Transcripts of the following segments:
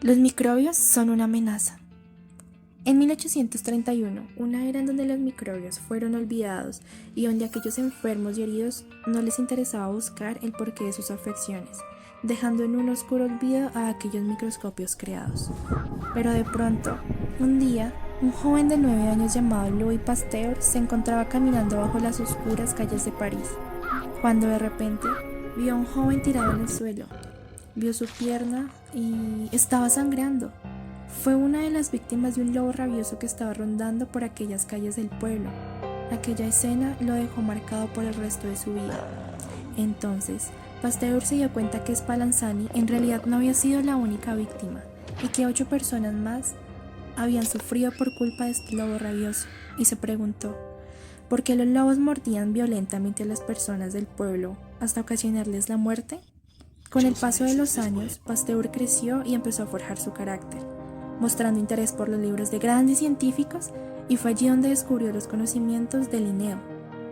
Los microbios son una amenaza. En 1831, una era en donde los microbios fueron olvidados y donde aquellos enfermos y heridos no les interesaba buscar el porqué de sus afecciones, dejando en un oscuro olvido a aquellos microscopios creados. Pero de pronto, un día, un joven de 9 años llamado Louis Pasteur se encontraba caminando bajo las oscuras calles de París, cuando de repente vio a un joven tirado en el suelo. Vio su pierna y estaba sangrando. Fue una de las víctimas de un lobo rabioso que estaba rondando por aquellas calles del pueblo. Aquella escena lo dejó marcado por el resto de su vida. Entonces, Pasteur se dio cuenta que Spallanzani en realidad no había sido la única víctima y que 8 personas más habían sufrido por culpa de este lobo rabioso, y se preguntó, ¿por qué los lobos mordían violentamente a las personas del pueblo hasta ocasionarles la muerte? Con el paso de los años, Pasteur creció y empezó a forjar su carácter, mostrando interés por los libros de grandes científicos, y fue allí donde descubrió los conocimientos de Linneo,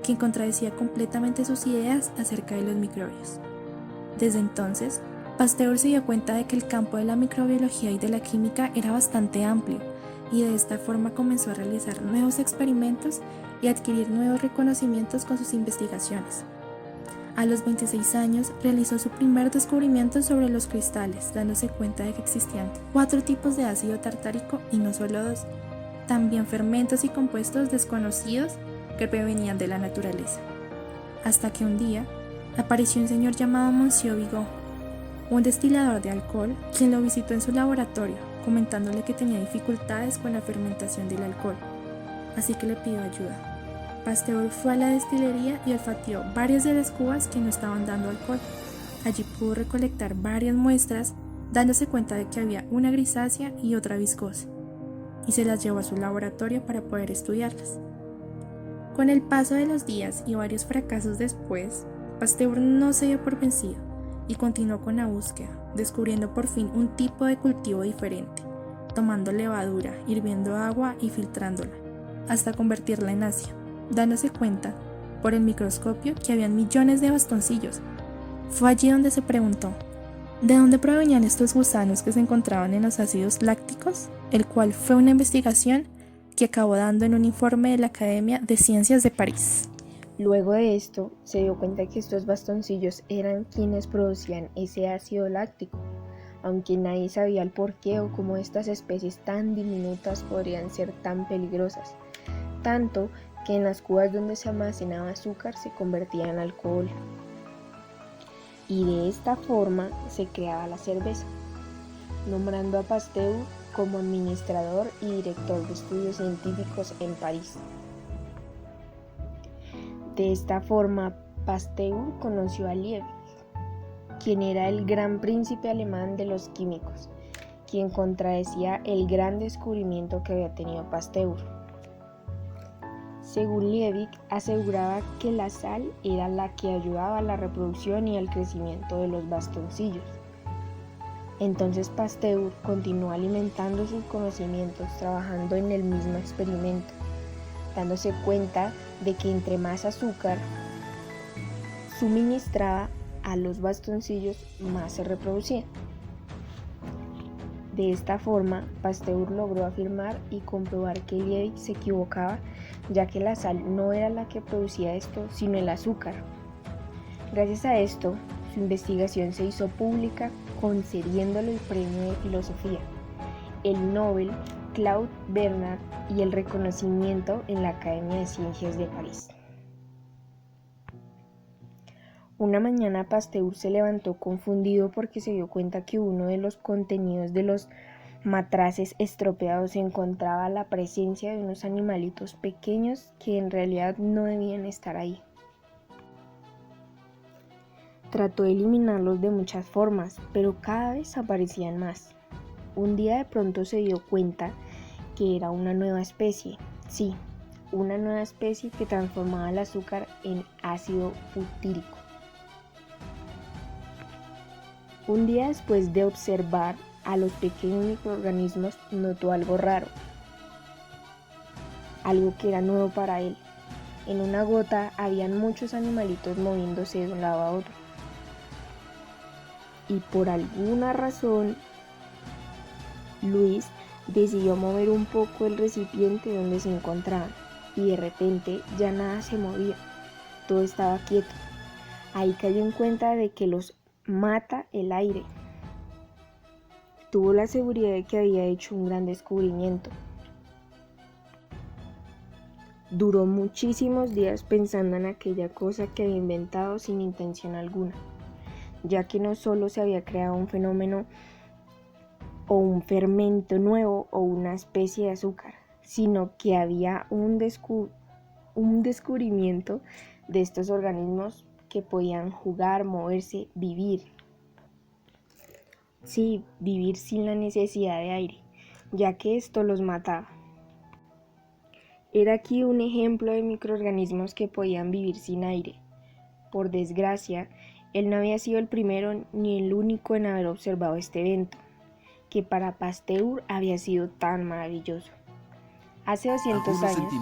quien contradecía completamente sus ideas acerca de los microbios. Desde entonces, Pasteur se dio cuenta de que el campo de la microbiología y de la química era bastante amplio, y de esta forma comenzó a realizar nuevos experimentos y a adquirir nuevos reconocimientos con sus investigaciones. A los 26 años realizó su primer descubrimiento sobre los cristales, dándose cuenta de que existían 4 tipos de ácido tartárico y no solo 2, también fermentos y compuestos desconocidos que provenían de la naturaleza. Hasta que un día apareció un señor llamado Monsieur Bigot, un destilador de alcohol, quien lo visitó en su laboratorio, comentándole que tenía dificultades con la fermentación del alcohol, así que le pidió ayuda. Pasteur fue a la destilería y olfateó varias de las cubas que no estaban dando alcohol. Allí pudo recolectar varias muestras, dándose cuenta de que había una grisácea y otra viscosa, y se las llevó a su laboratorio para poder estudiarlas. Con el paso de los días y varios fracasos después, Pasteur no se dio por vencido y continuó con la búsqueda, descubriendo por fin un tipo de cultivo diferente, tomando levadura, hirviendo agua y filtrándola, hasta convertirla en ácido, dándose cuenta, por el microscopio, que habían millones de bastoncillos. Fue allí donde se preguntó, ¿de dónde provenían estos gusanos que se encontraban en los ácidos lácticos? El cual fue una investigación que acabó dando en un informe de la Academia de Ciencias de París. Luego de esto, se dio cuenta que estos bastoncillos eran quienes producían ese ácido láctico, aunque nadie sabía el porqué o cómo estas especies tan diminutas podrían ser tan peligrosas, tanto que en las cubas donde se almacenaba azúcar se convertía en alcohol. Y de esta forma se creaba la cerveza, nombrando a Pasteur como administrador y director de estudios científicos en París. De esta forma, Pasteur conoció a Liebig, quien era el gran príncipe alemán de los químicos, quien contradecía el gran descubrimiento que había tenido Pasteur. Según Liebig, aseguraba que la sal era la que ayudaba a la reproducción y al crecimiento de los bastoncillos. Entonces Pasteur continuó alimentando sus conocimientos trabajando en el mismo experimento, dándose cuenta de que entre más azúcar suministraba a los bastoncillos, más se reproducían. De esta forma, Pasteur logró afirmar y comprobar que Liebig se equivocaba, ya que la sal no era la que producía esto, sino el azúcar. Gracias a esto, su investigación se hizo pública, concediéndole el premio de filosofía, el Nobel Claude Bernard y el reconocimiento en la Academia de Ciencias de París. Una mañana Pasteur se levantó confundido porque se dio cuenta que uno de los contenidos de los matraces estropeados encontraba la presencia de unos animalitos pequeños que en realidad no debían estar ahí. Trató de eliminarlos de muchas formas, pero cada vez aparecían más. Un día de pronto se dio cuenta que era una nueva especie, sí, una nueva especie que transformaba el azúcar en ácido butírico. Un día después de observar a los pequeños microorganismos, notó algo raro, algo que era nuevo para él. En una gota habían muchos animalitos moviéndose de un lado a otro. Y por alguna razón, Luis decidió mover un poco el recipiente donde se encontraba y de repente ya nada se movía, todo estaba quieto. Ahí cayó en cuenta de que los mata el aire. Tuvo la seguridad de que había hecho un gran descubrimiento. Duró muchísimos días pensando en aquella cosa que había inventado sin intención alguna, ya que no solo se había creado un fenómeno o un fermento nuevo o una especie de azúcar, sino que había un descubrimiento de estos organismos que podían jugar, moverse, vivir. Sí, vivir sin la necesidad de aire, ya que esto los mataba. Era aquí un ejemplo de microorganismos que podían vivir sin aire. Por desgracia, él no había sido el primero ni el único en haber observado este evento, que para Pasteur había sido tan maravilloso. Hace 200 años,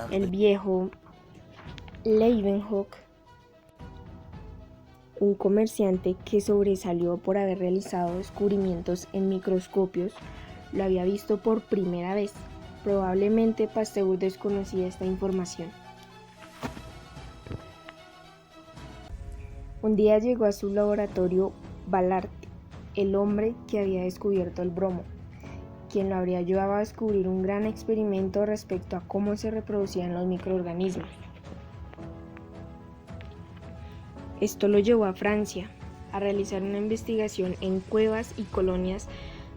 el viejo Leeuwenhoek, un comerciante que sobresalió por haber realizado descubrimientos en microscopios, lo había visto por primera vez. Probablemente Pasteur desconocía esta información. Un día llegó a su laboratorio Ballard, el hombre que había descubierto el bromo, quien lo habría ayudado a descubrir un gran experimento respecto a cómo se reproducían los microorganismos. Esto lo llevó a Francia a realizar una investigación en cuevas y colonias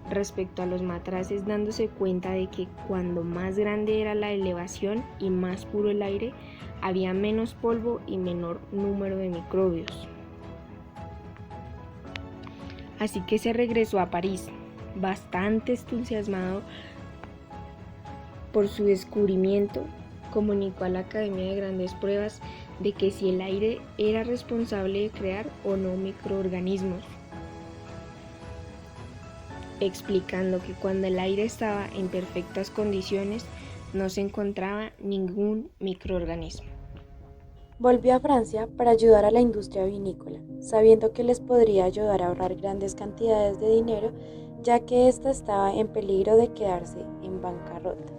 respecto a los matraces, dándose cuenta de que cuando más grande era la elevación y más puro el aire, había menos polvo y menor número de microbios. Así que se regresó a París, bastante entusiasmado por su descubrimiento. Comunicó a la Academia de Grandes Pruebas de que si el aire era responsable de crear o no microorganismos, explicando que cuando el aire estaba en perfectas condiciones no se encontraba ningún microorganismo. Volvió a Francia para ayudar a la industria vinícola, sabiendo que les podría ayudar a ahorrar grandes cantidades de dinero, ya que ésta estaba en peligro de quedarse en bancarrota.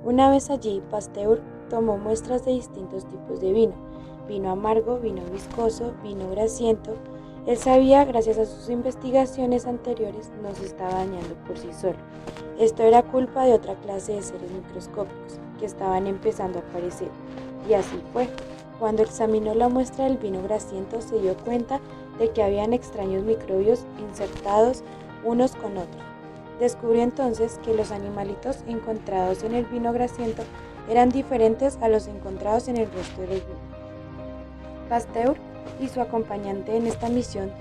Una vez allí, Pasteur tomó muestras de distintos tipos de vino: vino amargo, vino viscoso, vino grasiento. Él sabía, gracias a sus investigaciones anteriores, no se estaba dañando por sí solo. Esto era culpa de otra clase de seres microscópicos que estaban empezando a aparecer, y así fue. Cuando examinó la muestra del vino grasiento, se dio cuenta de que habían extraños microbios insertados unos con otros. Descubrió entonces que los animalitos encontrados en el vino grasiento eran diferentes a los encontrados en el resto del vino. Pasteur y su acompañante en esta misión,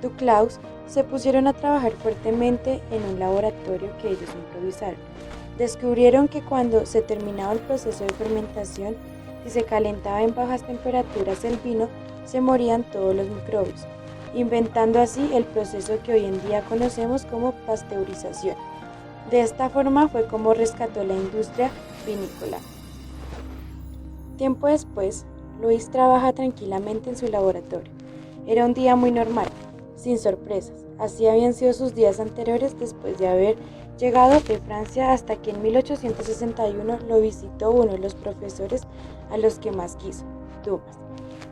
Duclaus, se pusieron a trabajar fuertemente en un laboratorio que ellos improvisaron. Descubrieron que cuando se terminaba el proceso de fermentación y se calentaba en bajas temperaturas el vino, se morían todos los microbios, inventando así el proceso que hoy en día conocemos como pasteurización. De esta forma fue como rescató la industria vinícola. Tiempo después, Luis trabaja tranquilamente en su laboratorio. Era un día muy normal, sin sorpresas. Así habían sido sus días anteriores después de haber llegado de Francia, hasta que en 1861 lo visitó uno de los profesores a los que más quiso, Dumas,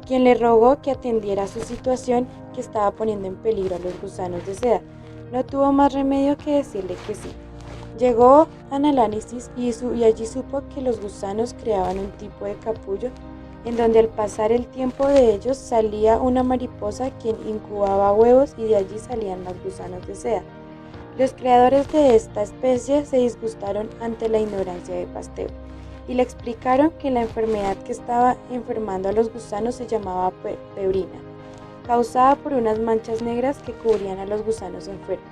quien le rogó que atendiera su situación, que estaba poniendo en peligro a los gusanos de seda. No tuvo más remedio que decirle que sí. Llegó al análisis y allí supo que los gusanos creaban un tipo de capullo en donde al pasar el tiempo de ellos salía una mariposa quien incubaba huevos y de allí salían más gusanos de seda. Los creadores de esta especie se disgustaron ante la ignorancia de Pasteur y le explicaron que la enfermedad que estaba enfermando a los gusanos se llamaba pebrina, causada por unas manchas negras que cubrían a los gusanos enfermos.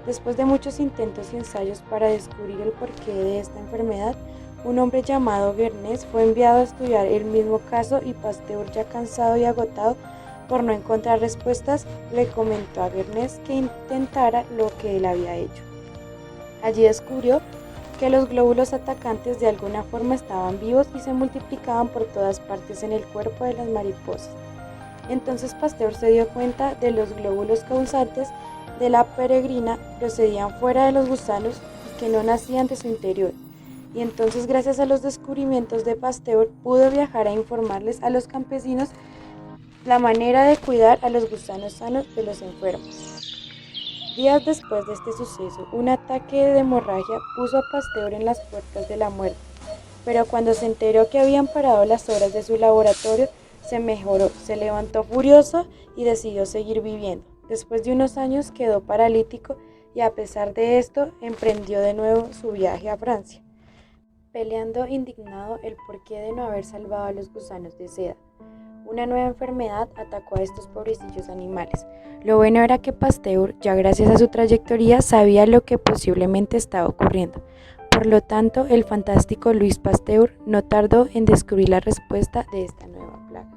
Después de muchos intentos y ensayos para descubrir el porqué de esta enfermedad, un hombre llamado Guernes fue enviado a estudiar el mismo caso, y Pasteur, ya cansado y agotado por no encontrar respuestas, le comentó a Guernes que intentara lo que él había hecho. Allí descubrió que los glóbulos atacantes de alguna forma estaban vivos y se multiplicaban por todas partes en el cuerpo de las mariposas. Entonces Pasteur se dio cuenta de los glóbulos causantes de la peregrina procedían fuera de los gusanos y que no nacían de su interior. Y entonces, gracias a los descubrimientos de Pasteur, pudo viajar a informarles a los campesinos la manera de cuidar a los gusanos sanos de los enfermos. Días después de este suceso, un ataque de hemorragia puso a Pasteur en las puertas de la muerte, pero cuando se enteró que habían parado las obras de su laboratorio, se mejoró, se levantó furioso y decidió seguir viviendo. Después de unos años quedó paralítico y a pesar de esto emprendió de nuevo su viaje a Francia, peleando indignado el porqué de no haber salvado a los gusanos de seda. Una nueva enfermedad atacó a estos pobrecillos animales. Lo bueno era que Pasteur, ya gracias a su trayectoria, sabía lo que posiblemente estaba ocurriendo. Por lo tanto, el fantástico Louis Pasteur no tardó en descubrir la respuesta de esta nueva plaga.